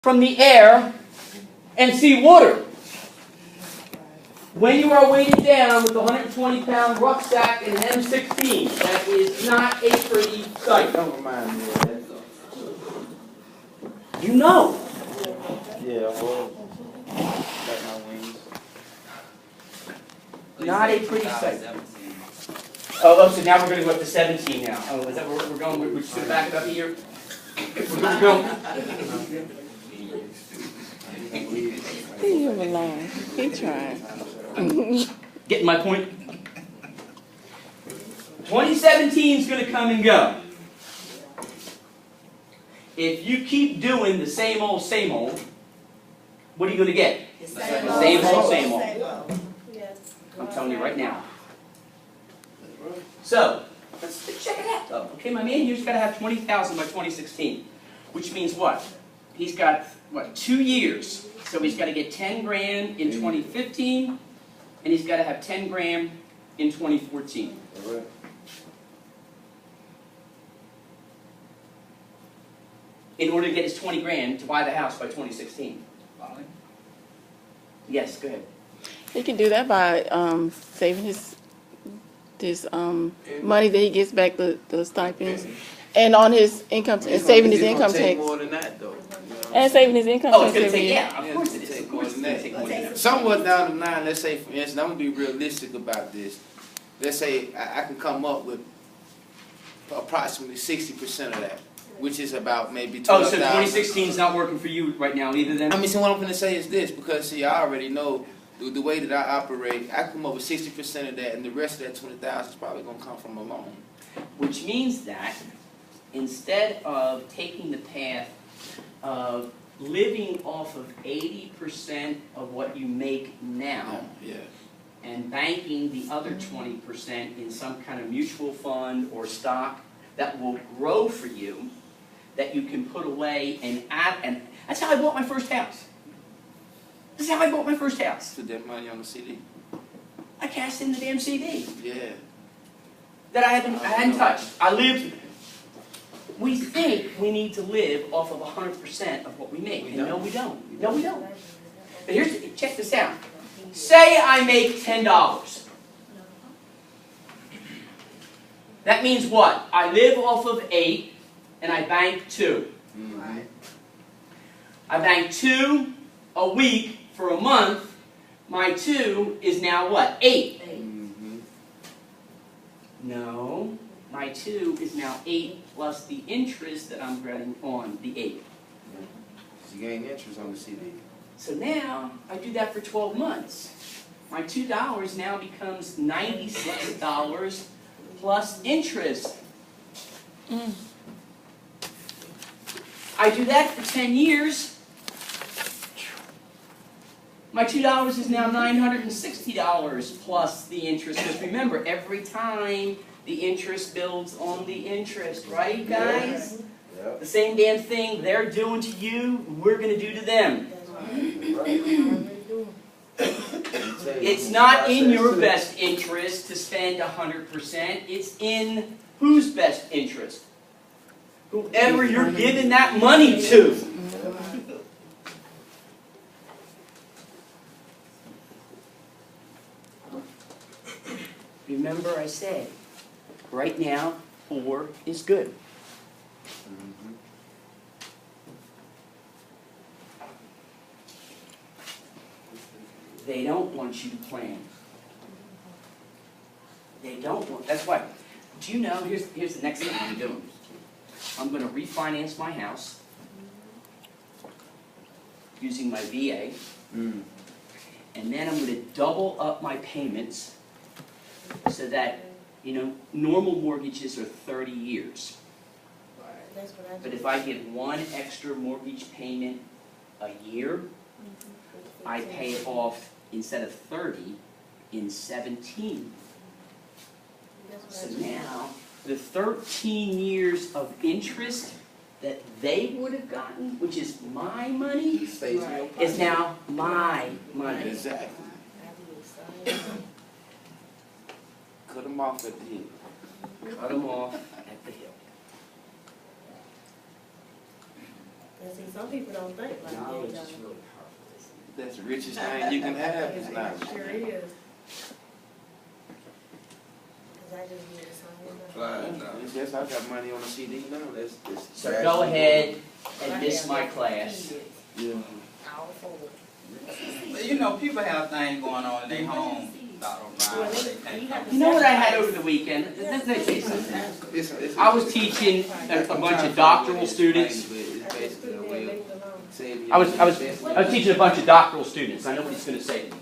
from the air and see water. When you are weighted down with a 120-pound rucksack and an M16, that is not a pretty sight. Don't remind me of that. You know. Yeah, well, got my wings. Not a pretty sight. Oh, so now we're going to go up to 17 now. Oh, is that where we're going? We're just going to back it up here? We're going. Leave him alone. He trying. Getting my point? 2017 is going to come and go. If you keep doing the same old, what are you going to get? Same old. I'm telling you right now. So, let's check it out though. Okay, my man here's got to have 20,000 by 2016. Which means what? He's got, what, 2 years. So he's got to get 10 grand in 2015, and he's got to have 10 grand in 2014. In order to get his 20 grand to buy the house by 2016. Yes, go ahead. He can do that by saving his money that he gets back, the stipends, and on his income, and saving his income tax. More than that, though. And saving his income Oh, it's tax going to every take, year. yeah, of course it is. Of course it's going to take more than that. Somewhat down the line, let's say, for instance, I'm going to be realistic about this. Let's say I can come up with approximately 60% of that, which is about maybe 12,000. Oh, so 2016 is not working for you right now either then? I mean, so what I'm going to say is this, because, see, I already know the way that I operate, I come up with 60% of that, and the rest of that 20,000 is probably going to come from a loan. Which means that instead of taking the path of living off of 80% of what you make now, Yeah. and banking the other 20% in some kind of mutual fund or stock that will grow for you, that you can put away and add, and that's how I bought my first house. This is how I bought my first house. Put that money on the CD. I cashed in the damn CD Yeah. that I hadn't touched. I lived. We think we need to live off of 100% of what we make, and no, we don't. No, we don't. But check this out. Say I make $10. That means what? I live off of 8, and I bank 2. Right. I bank 2 a week for a month. My 2 is now what? 8. No, my 2 is now 8 plus the interest that I'm getting on the 8. So you gain interest on the CD. So now I do that for 12 months. My $2 now becomes $96 plus interest. I do that for 10 years. My $2 is now $960 plus the interest. Because remember, every time the interest builds on the interest, right, guys? Yep. The same damn thing they're doing to you, we're going to do to them. It's not in your best interest to spend 100%. It's in whose best interest? Whoever you're giving that money to. Remember I said, right now, 4 is good. They don't want you to plan. They don't want, that's why. Do you know, here's the next thing I'm doing. I'm going to refinance my house using my VA. And then I'm going to double up my payments so that, normal mortgages are 30 years. But if I get one extra mortgage payment a year, I pay it off instead of 30 in 17. So now, the 13 years of interest that they would have gotten, which is my money, is now my money. Exactly. Cut them off at the heel. Cut them off at the hip. And see, some people don't think like that, Knowledge y'all. is really powerful, isn't it? That's the richest thing you can have is It knowledge. sure is. Cause I just did the same. Flying now. Yes, I got money on the CD now. That's So go ahead and miss my class. Yeah. All four. But you know, people have things going on in their home, Dr. O'Brien, where they can't come. You know what I had over the weekend? Let me tell you something. It's I was teaching a bunch of doctoral students. It's basically a way of saving your I was investment. teaching a bunch of doctoral students. I know what he's going to say to me.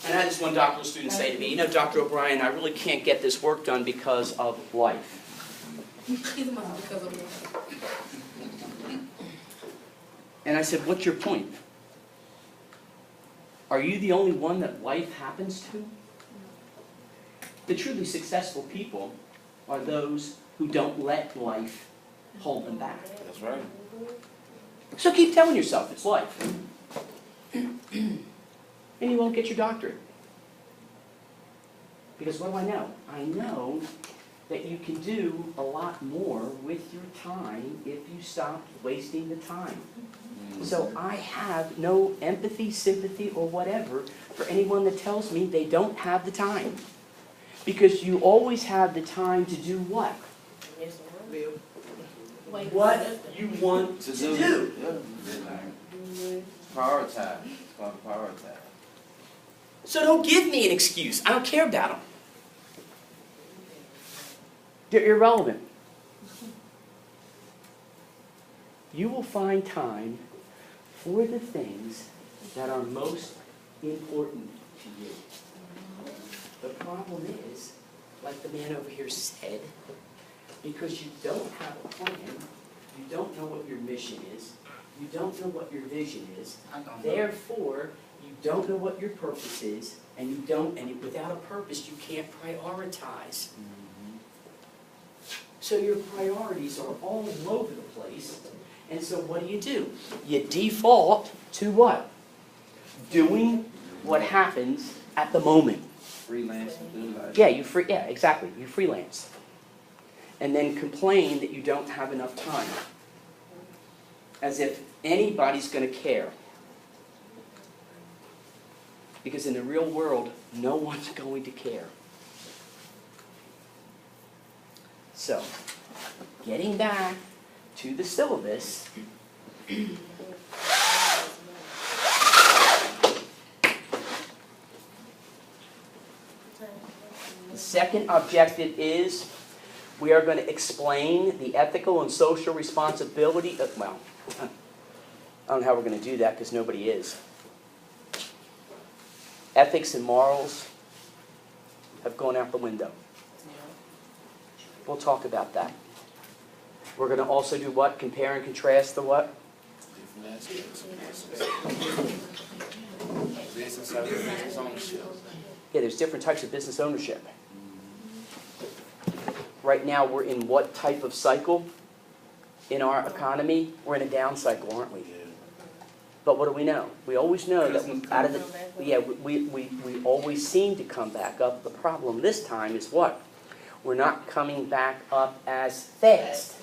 And I had this one doctoral student say to me, you know, Dr. O'Brien, I really can't get this work done because of life. And I said, what's your point? Are you the only one that life happens to? The truly successful people are those who don't let life hold them back. That's right. So keep telling yourself it's life. And you won't get your doctorate. Because what do I know? I know that you can do a lot more with your time if you stop wasting the time. So I have no empathy, sympathy, or whatever for anyone that tells me they don't have the time. Because you always have the time to do what? Yes, Bill. What you want to do. Yeah. Prioritize. It's called prioritize. So don't give me an excuse. I don't care about them. They're irrelevant. You will find time for the things that are most important to you. The problem is, like the man over here said, because you don't have a plan, you don't know what your mission is, you don't know what your vision is, I don't know. therefore, you don't know what your purpose is, and you don't, and without a purpose, you can't prioritize. So your priorities are all over the place, and so what do? You default to what? Doing what happens at the moment. Freelance and do life. Yeah, exactly. You freelance. And then complain that you don't have enough time. As if anybody's going to care. Because in the real world, no one's going to care. So, getting back to the syllabus, the second objective is we are going to explain the ethical and social responsibility of, well, I don't know how we're going to do that because nobody is. Ethics and morals have gone out the window. We'll talk about that. We're going to also do what? Compare and contrast the what? Different aspects. Business service, business ownership. Yeah, there's different types of business ownership. Right now, we're in what type of cycle in our economy? We're in a down cycle, aren't we? But what do we know? We always know that out of the, yeah, we always seem to come back up. The problem this time is what? We're not coming back up as fast.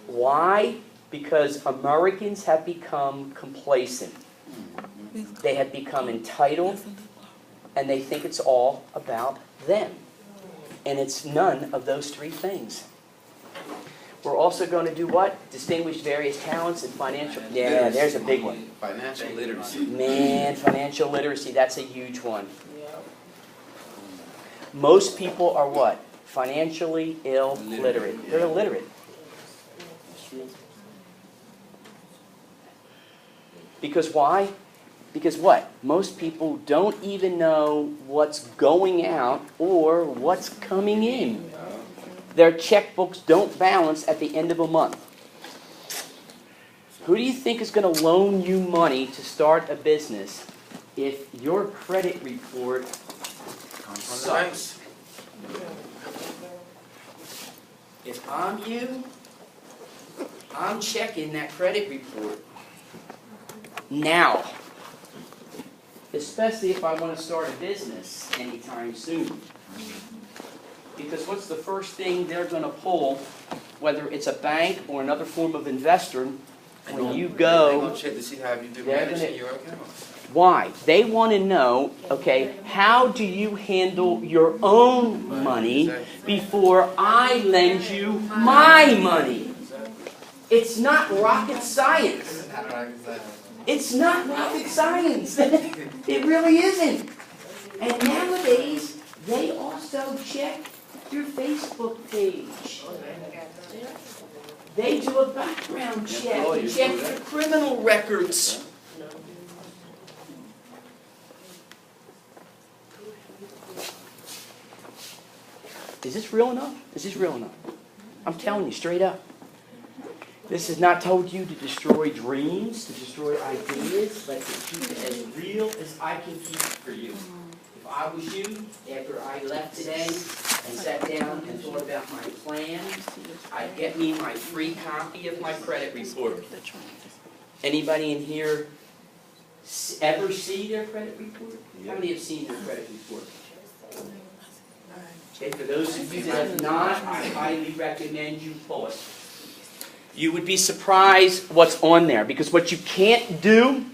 Why? Because Americans have become complacent. They have become entitled, and they think it's all about them. And it's none of those three things. We're also going to do what? Distinguish various talents and financial... Yeah, there's a big one. Financial literacy. Man, financial literacy, that's a huge one. Most people are what? Financially illiterate. They're illiterate. Because why? Because what? Most people don't even know what's going out or what's coming in. Their checkbooks don't balance at the end of a month. Who do you think is going to loan you money to start a business if your credit report sucks? If I'm you, I'm checking that credit report now. Especially if I want to start a business anytime soon. Because what's the first thing they're going to pull whether it's a bank or another form of investor, when you They're go, gonna check to see how you've been They're managing gonna- your account. why? They want to know, okay, how do you handle your own money before I lend you my money? It's not rocket science. It's not rocket science. It really isn't. And nowadays, they also check your Facebook page. They do a background check. They check your criminal records. Is this real enough? Is this real enough? I'm telling you straight up. This has not told you to destroy dreams, to destroy ideas, but to keep it as real as I can keep it for you. If I was you, after I left today and sat down and thought about my plan, I'd get me my free copy of my credit report. Anybody in here ever see their credit report? How many have seen their credit report? Okay, for those of you that have not, I highly recommend you pull it. You would be surprised what's on there, because what you can't do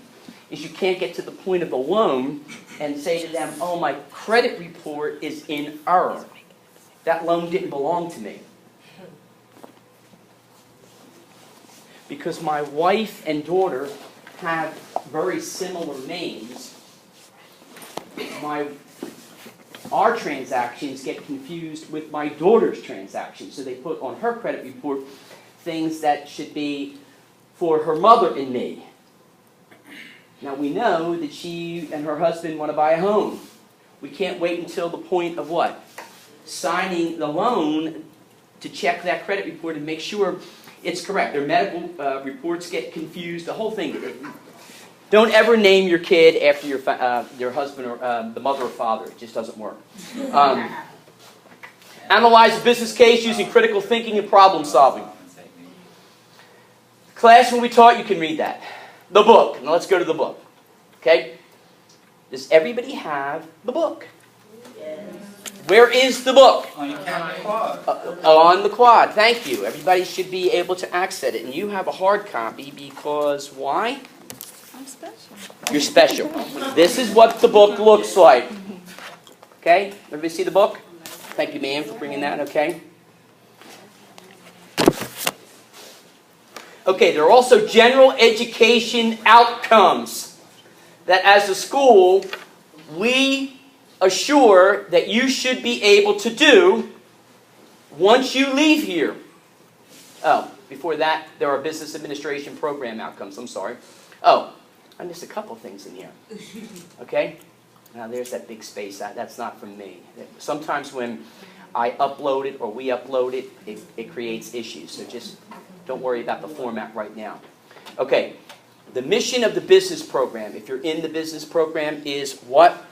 is you can't get to the point of the loan and say to them, oh, my credit report is in error. That loan didn't belong to me. Because my wife and daughter have very similar names, our transactions get confused with my daughter's transactions. So they put on her credit report things that should be for her mother and me. Now we know that she and her husband want to buy a home. We can't wait until the point of what? Signing the loan to check that credit report and make sure it's correct. Their medical reports get confused, the whole thing. Don't ever name your kid after your husband or the mother or father. It just doesn't work. Analyze a business case using critical thinking and problem solving. Class, when we taught, you can read that. The book. Now let's go to the book. Okay? Does everybody have the book? Yes. Where is the book? On your camera quad. On the quad. Thank you. Everybody should be able to access it. And you have a hard copy because why? I'm special. You're special. This is what the book looks like. Okay? Everybody see the book? Thank you, ma'am, for bringing that. Okay? Okay, there are also general education outcomes that as a school, we assure that you should be able to do once you leave here. Oh, before that, there are business administration program outcomes. I'm sorry. Oh, I missed a couple things in here. Okay? Now there's that big space. That's not from me. Sometimes when I upload it or we upload it, it creates issues. So just don't worry about the format right now. Okay, the mission of the business program, if you're in the business program, is what?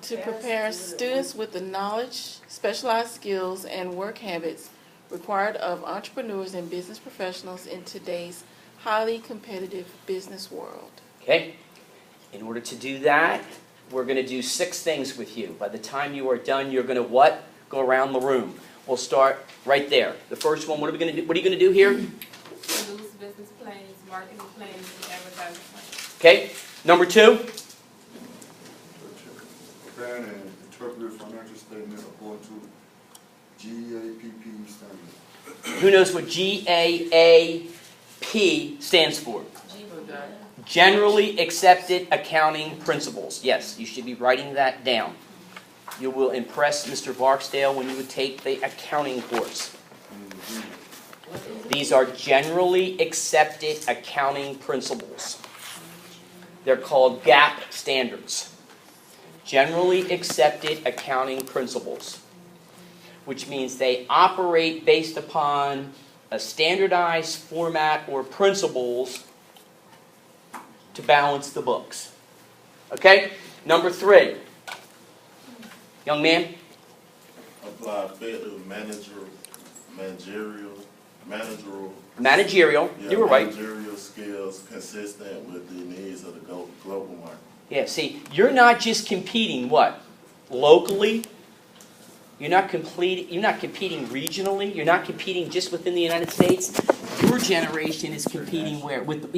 To prepare students with the knowledge, specialized skills, and work habits required of entrepreneurs and business professionals in today's highly competitive business world. Okay, in order to do that, we're going to do 6 things with you. By the time you are done, you're going to what? Go around the room. We'll start right there. The first one, what are we going to do? What are you going to do here? Produce business plans, marketing plans, and advertising plans. Okay, number 2. Prepare and interpret financial statement according to GAAP standards. Who knows what GAAP stands for? Generally Accepted Accounting Principles. Yes, you should be writing that down. You will impress Mr. Barksdale when you would take the accounting course. These are generally accepted accounting principles. They're called GAAP standards. Generally accepted accounting principles, which means they operate based upon a standardized format or principles to balance the books. Okay? Number 3. Young man? Apply effective Managerial. You were right. Managerial skills consistent with the needs of the global market. Yeah, see, you're not just competing, what? Locally? You're not competing regionally. You're not competing just within the United States. Your generation is competing where with